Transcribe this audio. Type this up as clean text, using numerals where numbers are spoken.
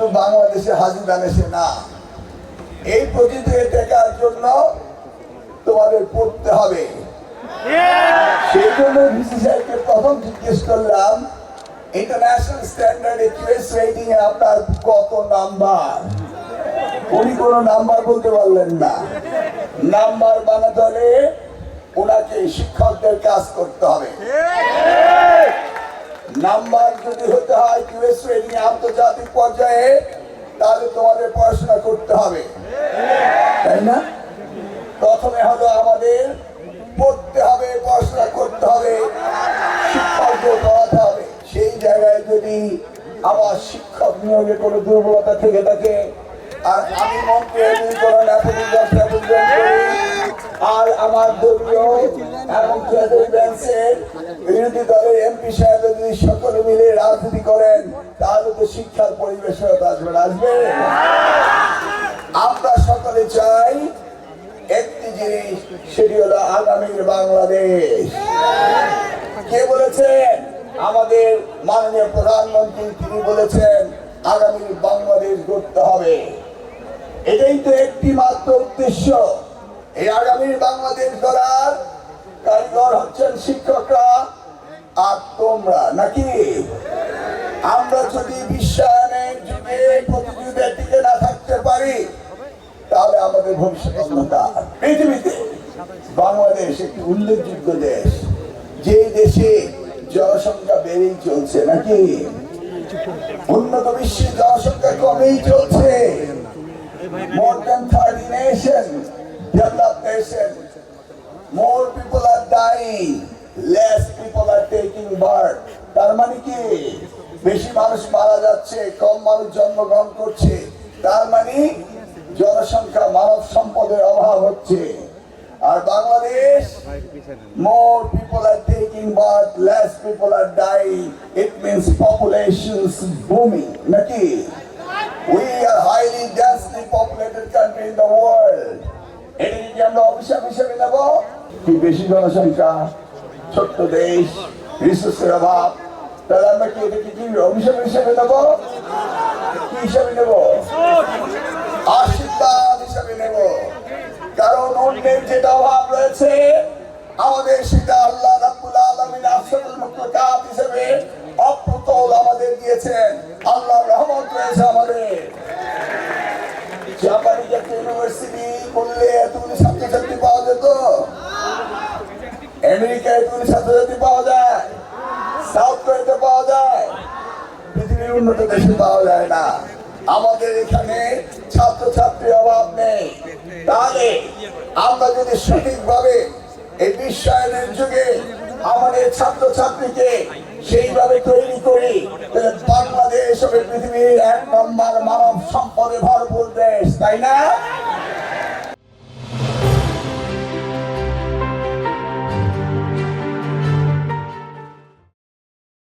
শুধু বাংলাদেশে হাজির আনেছে না, এই প্রতিযোগিতায় টেকার জন্য তোমাদের পড়তে হবে। সেই জন্য বিসিসিআইকে প্রথম জিজ্ঞেস করলাম, ইন্টারন্যাশনাল স্ট্যান্ডার্ডে কিউএস রেটিং এ আপনার কত নাম্বার? উনি কোনো নাম্বার বলতে পারলেন না। নাম্বার বানাতে হলে ওনাকে শিক্ষকদের কাজ করতে হবে। নাম্বার যদি হতে হয় কিউএস রেটিং এ আন্তর্জাতিক পর্যায়ে, তাহলে তোমাদের পড়াশোনা করতে হবে, তাই না? প্রথমে হলো আমাদের পড়তে হবে, পড়াশোনা করতে হবে, শিক্ষকদের পড়াতে হবে। সেই জায়গায় যদি আমার শিক্ষক নিয়োগে কোনো দুর্বলতা থেকে থাকে, আর আমি মন্ত্রী আর আমার দলীয় এবং বিরোধী দলের এমপি সাহেব যদি সকলে মিলে রাজনীতি করেন, তাহলে তো শিক্ষার পরিবেশ আসবে না, আসবে। আমরা সকলে চাই একটি জিনিস, সেটি হলো আগামীর বাংলাদেশ। কে বলেছেন? আমাদের মাননীয় প্রধানমন্ত্রী, তিনি বলেছেন আগামীর বাংলাদেশ গড়তে হবে। এটাই তো একটি মাত্র উদ্দেশ্য। এই আগামীর বাংলাদেশ গড়ার কারিগর হচ্ছেন শিক্ষকরা আর তোমরা, নাকি? আমরা যদি বিশ্বায়নের যুগে প্রতিযোগিতার দিকে না থাকতে পারি, তাহলে আমাদের ভবিষ্যৎ অন্ধকার। পৃথিবীতে বাংলাদেশ একটি উল্লেখযোগ্য দেশ, যে দেশে জনসংখ্যা বেড়েই চলছে, নাকি? উন্নত বিশ্বের জনসংখ্যা কমেই চলছে। More than 30 nations, developed nations, more people are dying, less people are taking birth. তার মানে কি? বেশি মানুষ মারা যাচ্ছে, কম মানুষ জন্মগ্রহণ করছে। তার মানে জনসংখ্যা, মানব সম্পদের অভাব হচ্ছে। আর Bangladesh, more people are taking birth, less people are dying. It means population's booming, নাকি? We are highly densely populated country in the world. এটাকে কি আমরা অভিশাপ হিসেবে নেব? কি বেশি জনসংখ্যা, ছোট্ট দেশ, রিসোর্সের অভাব, তাহলে আমরা কি এটাকে কি অভিশাপ হিসেবে নেব? কি হিসাবে নেব? আশীর্বাদ হিসাবে নেব। কারণ অন্যের যেটা অভাব রয়েছে, আমাদের সেটা আল্লাহ রাব্বুল আলামিন আশরাফুল মাখলুকাত হিসেবে অপ্রতুল আমাদের দিয়েছেন। আল্লাহর রহমত রয়েছে আমাদের। জাপানি একটা ইউনিভার্সিটি করলে এতগুলি ছাত্রছাত্রী পাওয়া যেত? আমেরিকায় এতগুলি ছাত্রছাত্রী পাওয়া যায়? সাউথ কোরিয়াতে পাওয়া যায়? পৃথিবীর উন্নত দেশে পাওয়া যায় না। আমাদের এখানে ছাত্রছাত্রীর অভাব নেই। তাহলে আমরা যদি সঠিকভাবে এই বিশ্বায়নের যুগে আমাদের ছাত্রছাত্রীকে সেইভাবে তৈরি করি, তাহলে বাংলাদেশ হবে পৃথিবীর 1 নম্বর মানব সম্পদে ভরপুর দেশ, তাই না?